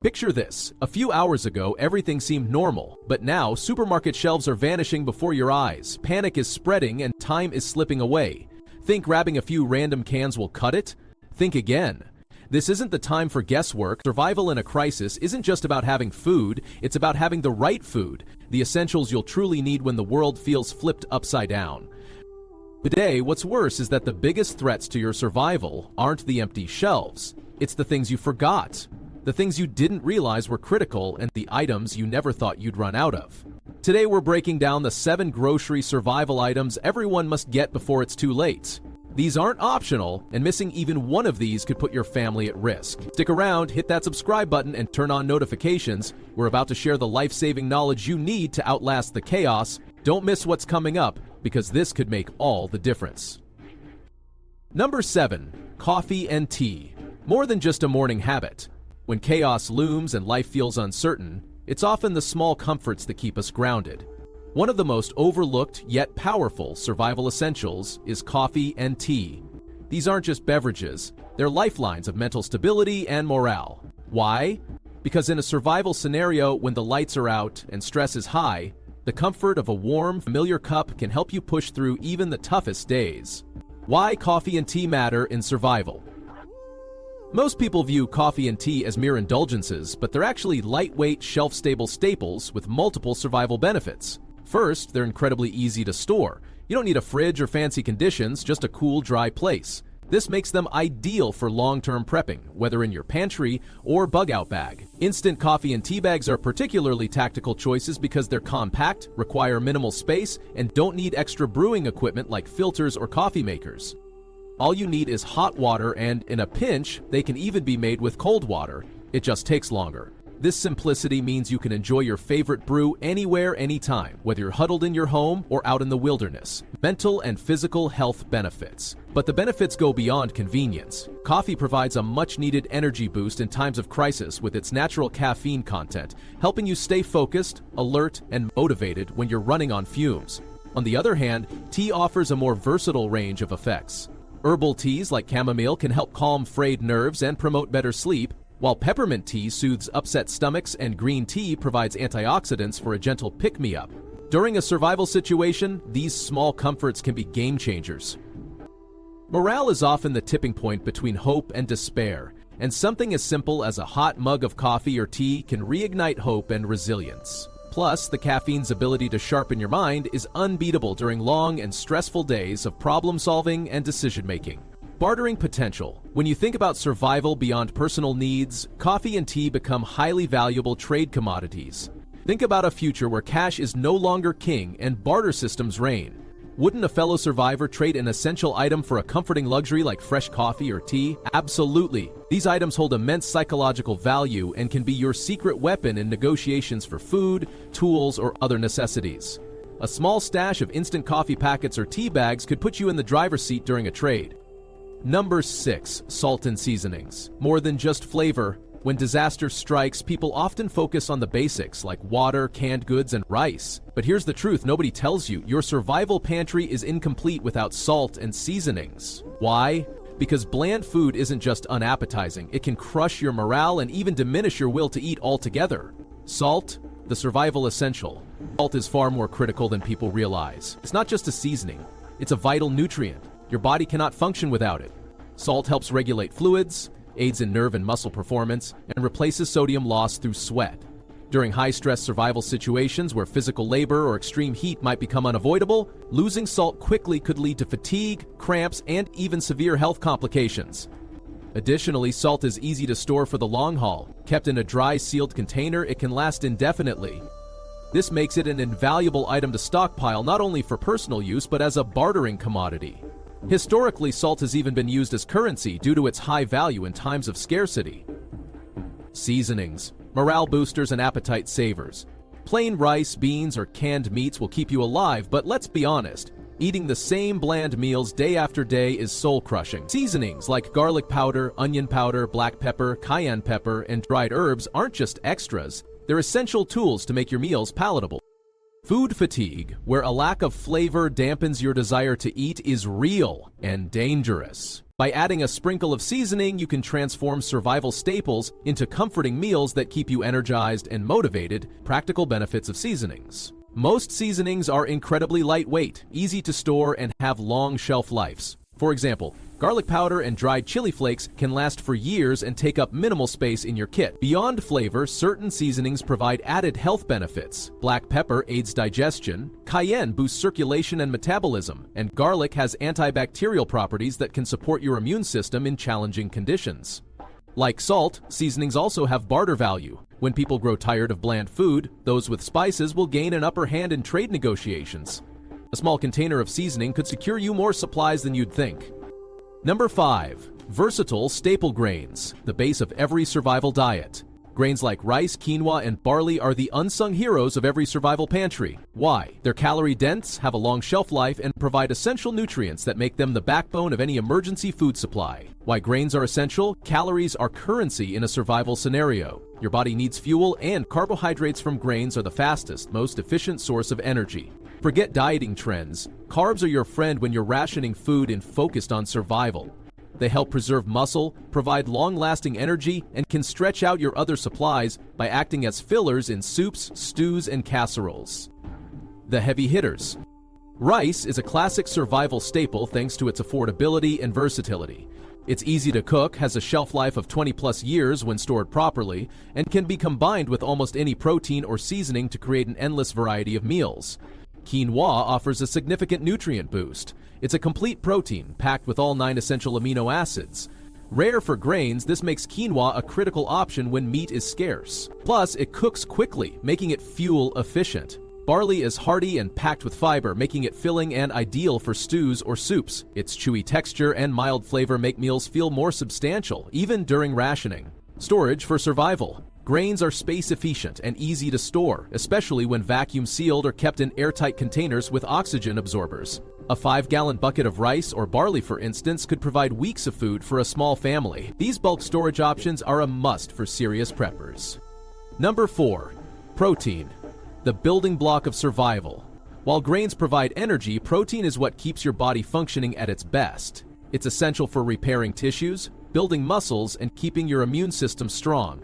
Picture this. A few hours ago, everything seemed normal, but now supermarket shelves are vanishing before your eyes, panic is spreading, and time is slipping away. Think grabbing a few random cans will cut it? Think again. This isn't the time for guesswork. Survival in a crisis isn't just about having food, it's about having the right food, the essentials you'll truly need when the world feels flipped upside down. Today, what's worse is that the biggest threats to your survival aren't the empty shelves. It's the things you forgot. The things you didn't realize were critical, and the items you never thought you'd run out of. Today we're breaking down the 7 grocery survival items everyone must get before it's too late. These aren't optional, and missing even one of these could put your family at risk. Stick around, hit that subscribe button, and turn on notifications. We're about to share the life-saving knowledge you need to outlast the chaos. Don't miss what's coming up, because this could make all the difference. Number 7. Coffee and tea. More than just a morning habit. When chaos looms and life feels uncertain, it's often the small comforts that keep us grounded. One of the most overlooked yet powerful survival essentials is coffee and tea. These aren't just beverages, they're lifelines of mental stability and morale. Why? Because in a survival scenario when the lights are out and stress is high, the comfort of a warm, familiar cup can help you push through even the toughest days. Why coffee and tea matter in survival? Most people view coffee and tea as mere indulgences, but they're actually lightweight, shelf-stable staples with multiple survival benefits. First, they're incredibly easy to store. You don't need a fridge or fancy conditions, just a cool, dry place. This makes them ideal for long-term prepping, whether in your pantry or bug-out bag. Instant coffee and tea bags are particularly tactical choices because they're compact, require minimal space, and don't need extra brewing equipment like filters or coffee makers. All you need is hot water, and in a pinch, they can even be made with cold water. It just takes longer. This simplicity means you can enjoy your favorite brew anywhere, anytime, whether you're huddled in your home or out in the wilderness. Mental and physical health benefits. But the benefits go beyond convenience. Coffee provides a much-needed energy boost in times of crisis with its natural caffeine content, helping you stay focused, alert, and motivated when you're running on fumes. On the other hand, tea offers a more versatile range of effects. Herbal teas like chamomile can help calm frayed nerves and promote better sleep, while peppermint tea soothes upset stomachs and green tea provides antioxidants for a gentle pick-me-up. During a survival situation, these small comforts can be game changers. Morale is often the tipping point between hope and despair, and something as simple as a hot mug of coffee or tea can reignite hope and resilience. Plus, the caffeine's ability to sharpen your mind is unbeatable during long and stressful days of problem-solving and decision-making. Bartering potential. When you think about survival beyond personal needs, coffee and tea become highly valuable trade commodities. Think about a future where cash is no longer king and barter systems reign. Wouldn't a fellow survivor trade an essential item for a comforting luxury like fresh coffee or tea? Absolutely. These items hold immense psychological value and can be your secret weapon in negotiations for food, tools, or other necessities. A small stash of instant coffee packets or tea bags could put you in the driver's seat during a trade. Number 6. Salt and seasonings. More than just flavor. When disaster strikes, people often focus on the basics like water, canned goods, and rice. But here's the truth nobody tells you. Your survival pantry is incomplete without salt and seasonings. Why? Because bland food isn't just unappetizing. It can crush your morale and even diminish your will to eat altogether. Salt, the survival essential. Salt is far more critical than people realize. It's not just a seasoning. It's a vital nutrient. Your body cannot function without it. Salt helps regulate fluids, aids in nerve and muscle performance, and replaces sodium loss through sweat. During high-stress survival situations where physical labor or extreme heat might become unavoidable, losing salt quickly could lead to fatigue, cramps, and even severe health complications. Additionally, salt is easy to store for the long haul. Kept in a dry, sealed container, it can last indefinitely. This makes it an invaluable item to stockpile not only for personal use but as a bartering commodity. Historically, salt has even been used as currency due to its high value in times of scarcity. Seasonings, morale boosters and appetite savers. Plain rice, beans, or canned meats will keep you alive, but let's be honest, eating the same bland meals day after day is soul-crushing. Seasonings like garlic powder, onion powder, black pepper, cayenne pepper, and dried herbs aren't just extras, they're essential tools to make your meals palatable. Food fatigue, where a lack of flavor dampens your desire to eat, is real and dangerous. By adding a sprinkle of seasoning, you can transform survival staples into comforting meals that keep you energized and motivated. Practical benefits of seasonings. Most seasonings are incredibly lightweight, easy to store, and have long shelf lives. For example, garlic powder and dried chili flakes can last for years and take up minimal space in your kit. Beyond flavor, certain seasonings provide added health benefits. Black pepper aids digestion, cayenne boosts circulation and metabolism, and garlic has antibacterial properties that can support your immune system in challenging conditions. Like salt, seasonings also have barter value. When people grow tired of bland food, those with spices will gain an upper hand in trade negotiations. A small container of seasoning could secure you more supplies than you'd think. Number 5. Versatile staple grains, the base of every survival diet. Grains like rice, quinoa, and barley are the unsung heroes of every survival pantry. Why? They're calorie-dense, have a long shelf life, and provide essential nutrients that make them the backbone of any emergency food supply. Why grains are essential? Calories are currency in a survival scenario. Your body needs fuel, and carbohydrates from grains are the fastest, most efficient source of energy. Forget dieting trends. Carbs are your friend when you're rationing food and focused on survival. They help preserve muscle, provide long-lasting energy, and can stretch out your other supplies by acting as fillers in soups, stews, and casseroles. The heavy hitters. Rice is a classic survival staple thanks to its affordability and versatility. It's easy to cook, has a shelf life of 20+ years when stored properly, and can be combined with almost any protein or seasoning to create an endless variety of meals. Quinoa offers a significant nutrient boost. It's a complete protein, packed with all 9 essential amino acids. Rare for grains, this makes quinoa a critical option when meat is scarce. Plus, it cooks quickly, making it fuel efficient. Barley is hearty and packed with fiber, making it filling and ideal for stews or soups. Its chewy texture and mild flavor make meals feel more substantial, even during rationing. Storage for survival. Grains are space efficient and easy to store, especially when vacuum sealed or kept in airtight containers with oxygen absorbers. A 5-gallon bucket of rice or barley, for instance, could provide weeks of food for a small family. These bulk storage options are a must for serious preppers. Number 4. Protein, the building block of survival. While grains provide energy, protein is what keeps your body functioning at its best. It's essential for repairing tissues, building muscles, and keeping your immune system strong.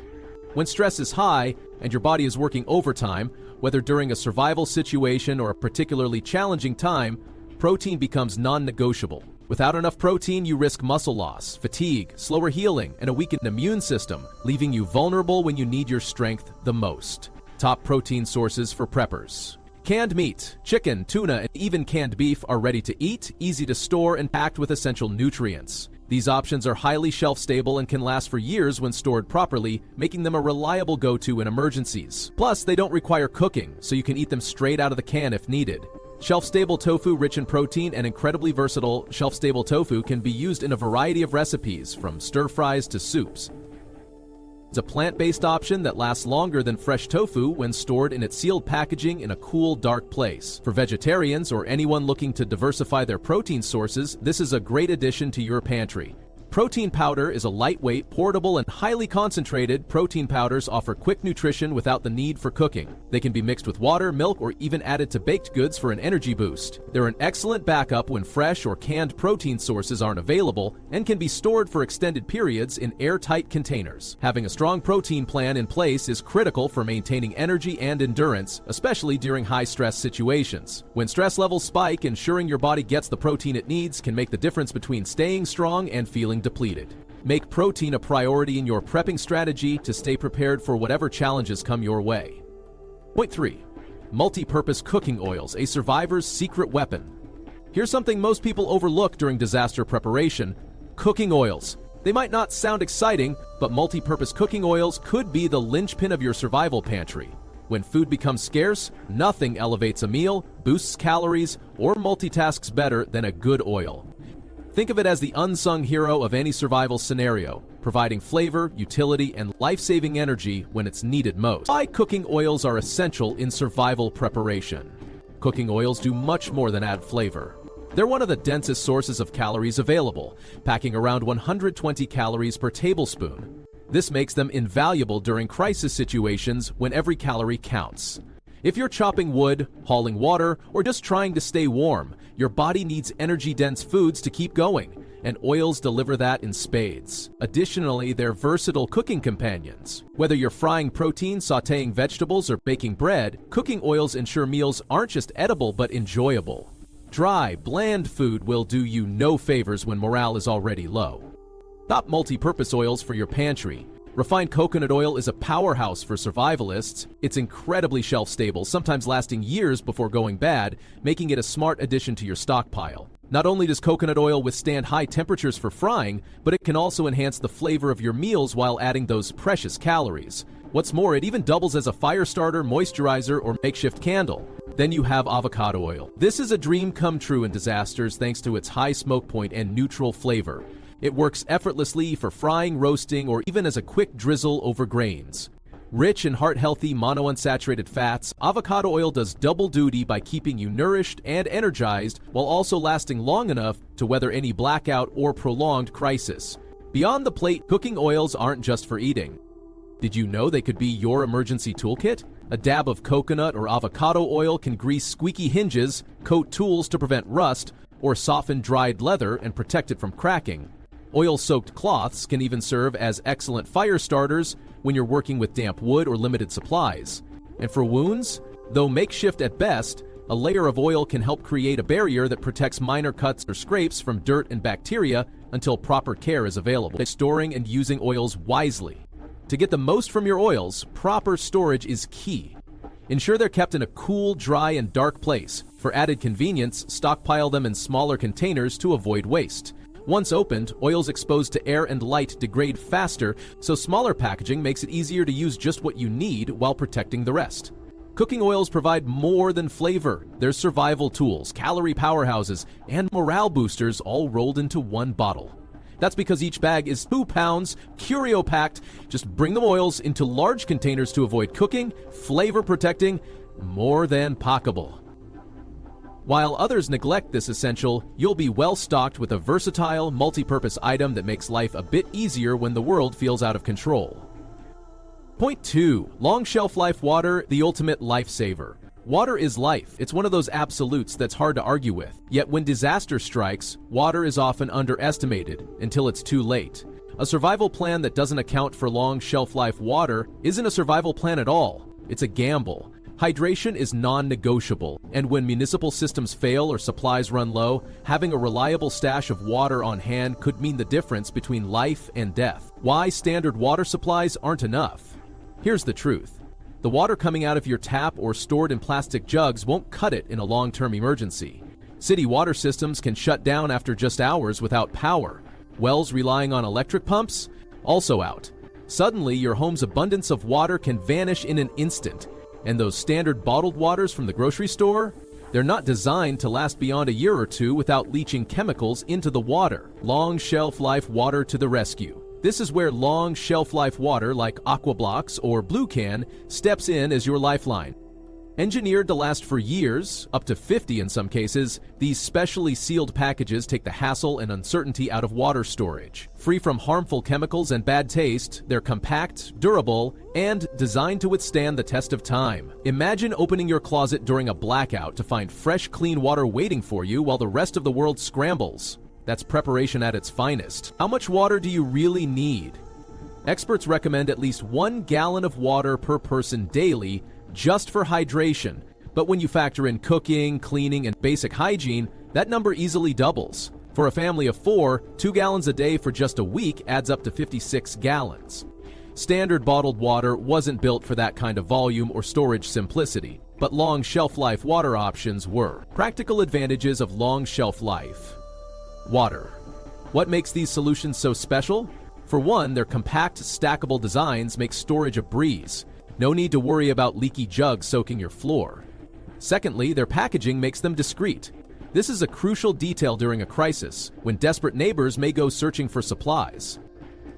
When stress is high and your body is working overtime, whether during a survival situation or a particularly challenging time, protein becomes non-negotiable. Without enough protein, you risk muscle loss, fatigue, slower healing, and a weakened immune system, leaving you vulnerable when you need your strength the most. Top protein sources for preppers. Canned meat, chicken, tuna, and even canned beef are ready to eat, easy to store, and packed with essential nutrients. These options are highly shelf-stable and can last for years when stored properly, making them a reliable go-to in emergencies. Plus, they don't require cooking, so you can eat them straight out of the can if needed. Shelf-stable tofu, rich in protein and incredibly versatile, shelf-stable tofu can be used in a variety of recipes, from stir-fries to soups. It's a plant-based option that lasts longer than fresh tofu when stored in its sealed packaging in a cool, dark place. For vegetarians or anyone looking to diversify their protein sources, this is a great addition to your pantry. Protein powder is a lightweight, portable, and highly concentrated. Protein powders offer quick nutrition without the need for cooking. They can be mixed with water, milk, or even added to baked goods for an energy boost. They're an excellent backup when fresh or canned protein sources aren't available and can be stored for extended periods in airtight containers. Having a strong protein plan in place is critical for maintaining energy and endurance, especially during high-stress situations. When stress levels spike, ensuring your body gets the protein it needs can make the difference between staying strong and feeling depleted. Make protein a priority in your prepping strategy to stay prepared for whatever challenges come your way. Point 3. Multi-purpose cooking oils, a survivor's secret weapon. Here's something most people overlook during disaster preparation: cooking oils. They might not sound exciting, but multi-purpose cooking oils could be the linchpin of your survival pantry. When food becomes scarce, nothing elevates a meal, boosts calories, or multitasks better than a good oil. Think of it as the unsung hero of any survival scenario, providing flavor, utility, and life-saving energy when it's needed most. Why cooking oils are essential in survival preparation. Cooking oils do much more than add flavor. They're one of the densest sources of calories available, packing around 120 calories per tablespoon. This makes them invaluable during crisis situations when every calorie counts. If you're chopping wood, hauling water, or just trying to stay warm, your body needs energy-dense foods to keep going. and oils deliver that in spades. Additionally, they're versatile cooking companions. Whether you're frying protein, sautéing vegetables, or baking bread, cooking oils ensure meals aren't just edible but enjoyable. Dry, bland food will do you no favors when morale is already low. Top multi-purpose oils for your pantry. Refined coconut oil is a powerhouse for survivalists. It's incredibly shelf-stable, sometimes lasting years before going bad, making it a smart addition to your stockpile. Not only does coconut oil withstand high temperatures for frying, but it can also enhance the flavor of your meals while adding those precious calories. What's more, it even doubles as a fire starter, moisturizer, or makeshift candle. Then you have avocado oil. This is a dream come true in disasters thanks to its high smoke point and neutral flavor. It works effortlessly for frying, roasting, or even as a quick drizzle over grains. Rich in heart-healthy monounsaturated fats, avocado oil does double duty by keeping you nourished and energized while also lasting long enough to weather any blackout or prolonged crisis. Beyond the plate, cooking oils aren't just for eating. Did you know they could be your emergency toolkit? A dab of coconut or avocado oil can grease squeaky hinges, coat tools to prevent rust, or soften dried leather and protect it from cracking. Oil-soaked cloths can even serve as excellent fire starters when you're working with damp wood or limited supplies. And for wounds, though makeshift at best, a layer of oil can help create a barrier that protects minor cuts or scrapes from dirt and bacteria until proper care is available. Storing and using oils wisely. To get the most from your oils, proper storage is key. Ensure they're kept in a cool, dry, and dark place. For added convenience, stockpile them in smaller containers to avoid waste. Once opened, oils exposed to air and light degrade faster, so smaller packaging makes it easier to use just what you need while protecting the rest. Cooking oils provide more than flavor. They're survival tools, calorie powerhouses, and morale boosters all rolled into one bottle. That's because each bag is 2 pounds, curio-packed. Just bring the oils into large containers to avoid cooking, flavor protecting, more than packable. While others neglect this essential, you'll be well stocked with a versatile, multi-purpose item that makes life a bit easier when the world feels out of control. Point 2. Long shelf life water, the ultimate lifesaver. Water is life. It's one of those absolutes that's hard to argue with. Yet when disaster strikes, water is often underestimated until it's too late. A survival plan that doesn't account for long shelf life water isn't a survival plan at all. It's a gamble. Hydration is non-negotiable, and when municipal systems fail or supplies run low, having a reliable stash of water on hand could mean the difference between life and death. Why standard water supplies aren't enough? Here's the truth. The water coming out of your tap or stored in plastic jugs won't cut it in a long-term emergency. City water systems can shut down after just hours without power. Wells relying on electric pumps? Also out. Suddenly, your home's abundance of water can vanish in an instant. And those standard bottled waters from the grocery store? They're not designed to last beyond a year or two without leaching chemicals into the water. Long shelf life water to the rescue. This is where long shelf life water like Aquablocks or Blue Can steps in as your lifeline. Engineered to last for years, up to 50 in some cases, these specially sealed packages take the hassle and uncertainty out of water storage. Free from harmful chemicals and bad taste, they're compact, durable, and designed to withstand the test of time. Imagine opening your closet during a blackout to find fresh, clean water waiting for you while the rest of the world scrambles. That's preparation at its finest. How much water do you really need? Experts recommend at least 1 gallon of water per person daily, just for hydration. But when you factor in cooking, cleaning, and basic hygiene, that number easily doubles. For a family of 4, 2 gallons a day for just a week adds up to 56 gallons. Standard bottled water wasn't built for that kind of volume or storage simplicity, but long shelf life water options were. Practical advantages of long shelf life. Water. What makes these solutions so special? For one, their compact, stackable designs make storage a breeze. No need to worry about leaky jugs soaking your floor. Secondly, their packaging makes them discreet. This is a crucial detail during a crisis, when desperate neighbors may go searching for supplies.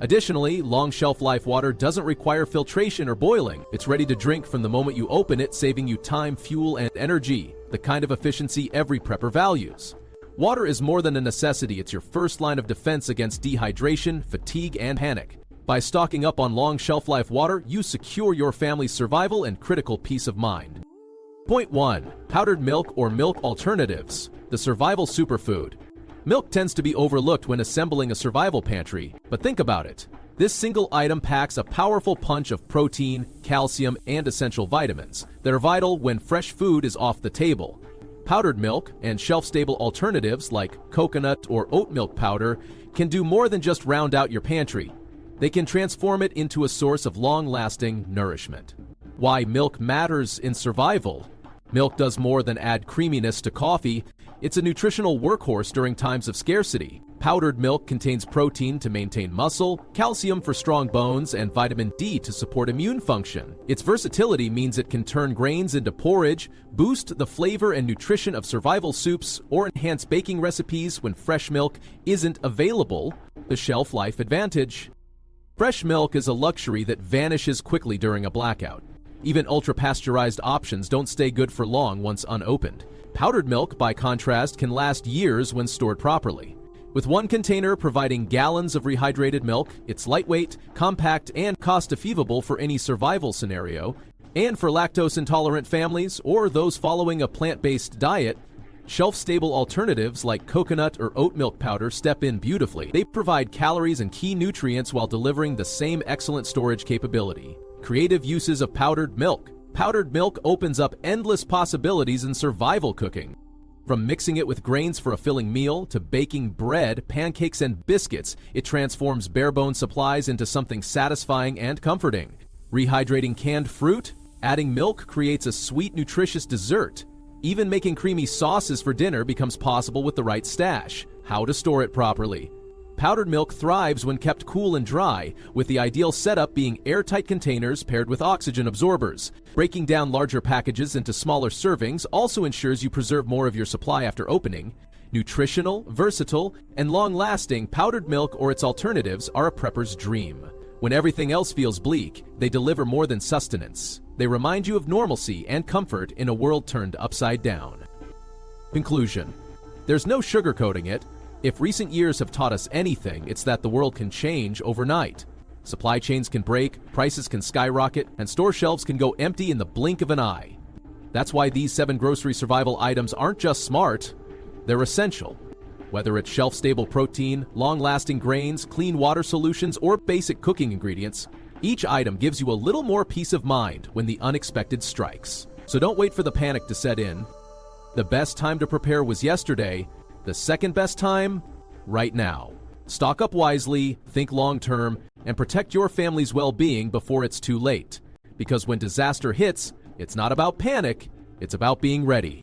Additionally, long shelf life water doesn't require filtration or boiling. It's ready to drink from the moment you open it, saving you time, fuel, and energy, the kind of efficiency every prepper values. Water is more than a necessity. It's your first line of defense against dehydration, fatigue, and panic. By stocking up on long shelf life water, you secure your family's survival and critical peace of mind. Point 1. Powdered milk or milk alternatives. The survival superfood. Milk tends to be overlooked when assembling a survival pantry, but think about it. This single item packs a powerful punch of protein, calcium, and essential vitamins that are vital when fresh food is off the table. Powdered milk and shelf-stable alternatives like coconut or oat milk powder can do more than just round out your pantry. They can transform it into a source of long-lasting nourishment. Why milk matters in survival. Milk does more than add creaminess to coffee. It's a nutritional workhorse during times of scarcity. Powdered milk contains protein to maintain muscle, calcium for strong bones, and vitamin D to support immune function. Its versatility means it can turn grains into porridge, boost the flavor and nutrition of survival soups, or enhance baking recipes when fresh milk isn't available. The shelf life advantage. Fresh milk is a luxury that vanishes quickly during a blackout. Even ultra-pasteurized options don't stay good for long once unopened. Powdered milk, by contrast, can last years when stored properly. With one container providing gallons of rehydrated milk, it's lightweight, compact, and cost-effective for any survival scenario. And for lactose-intolerant families or those following a plant-based diet, shelf-stable alternatives like coconut or oat milk powder step in beautifully. They provide calories and key nutrients while delivering the same excellent storage capability. Creative uses of powdered milk. Powdered milk opens up endless possibilities in survival cooking. From mixing it with grains for a filling meal to baking bread, pancakes, and biscuits, it transforms bare-bone supplies into something satisfying and comforting. Rehydrating canned fruit, adding milk creates a sweet, nutritious dessert. Even making creamy sauces for dinner becomes possible with the right stash. How to store it properly. Powdered milk thrives when kept cool and dry, with the ideal setup being airtight containers paired with oxygen absorbers. Breaking down larger packages into smaller servings also ensures you preserve more of your supply after opening. Nutritional, versatile, and long-lasting, powdered milk or its alternatives are a prepper's dream. When everything else feels bleak, they deliver more than sustenance. They remind you of normalcy and comfort in a world turned upside down. Conclusion. There's no sugarcoating it. If recent years have taught us anything, it's that the world can change overnight. Supply chains can break, prices can skyrocket, and store shelves can go empty in the blink of an eye. That's why these 7 grocery survival items aren't just smart, they're essential. Whether it's shelf-stable protein, long-lasting grains, clean water solutions, or basic cooking ingredients, each item gives you a little more peace of mind when the unexpected strikes. So don't wait for the panic to set in. The best time to prepare was yesterday. The second best time? Right now. Stock up wisely, think long-term, and protect your family's well-being before it's too late. Because when disaster hits, it's not about panic, it's about being ready.